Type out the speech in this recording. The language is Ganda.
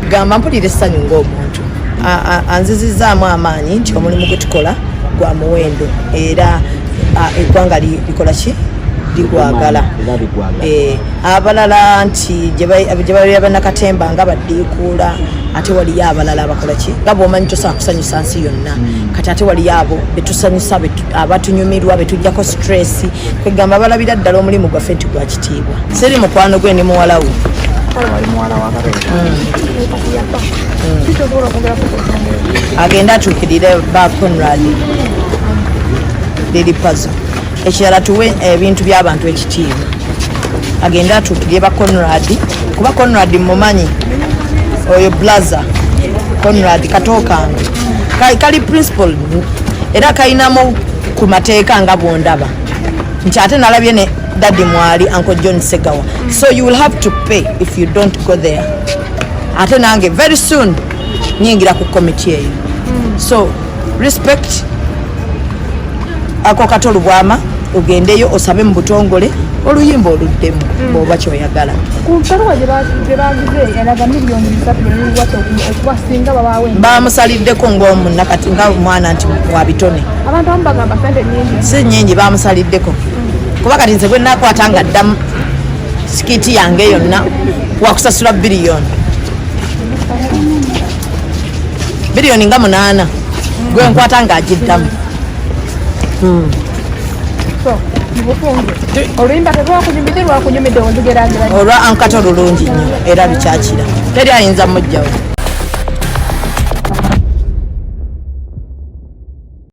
gamba mpulira essanyu ng'omuntu anzizizaamu amaanyi nti omulimu gwe tukola gwa muwendo era eggwanga likola ki ligwagala abalala nti gye babeera bannakatemba nga baddiikuula ate waliyo abalala abakola ki nga bw'omanyi tosobola kusanyusa nsi yonna kati ate waliyo abo betusanyusa abatunyumirwa betujjako stress kwegamba balabira ddala omulimu gwaffe nti gwa kitiibwa siri mukwano gwe ndi muwala we agenda atuukirire ba Conrad Lil Pazo ekirala tuwe ebintu by'abantu ekitiibwa agenda atuukirire ba Conrad kuba Conrad mumanyi oyo blaza Conrad katookange kali principal era kayinamu ku mateeka nga bwondaba nti ate nalabye ne daddy mwali Uncle John Segawa so you will have to pay if you don't go there ate nange very soon nyingira ku committee eyo so respect ako katolu bwama ogendeyo osabe mu butongole oluyimba oluddemu bw'oba kyoyagala bamusaliddeko ng'omunakati nga omwana nti wa bitone si nnyingi bamusaliddeko kuba kati nze bwe nakwata nga ddamu sikiti yange yonna wakusasula biliyoni nga 8 gwe nkwata nga agiddamu olwa ankata olulungi nnyo era lukyakira teri ayinza mujjawo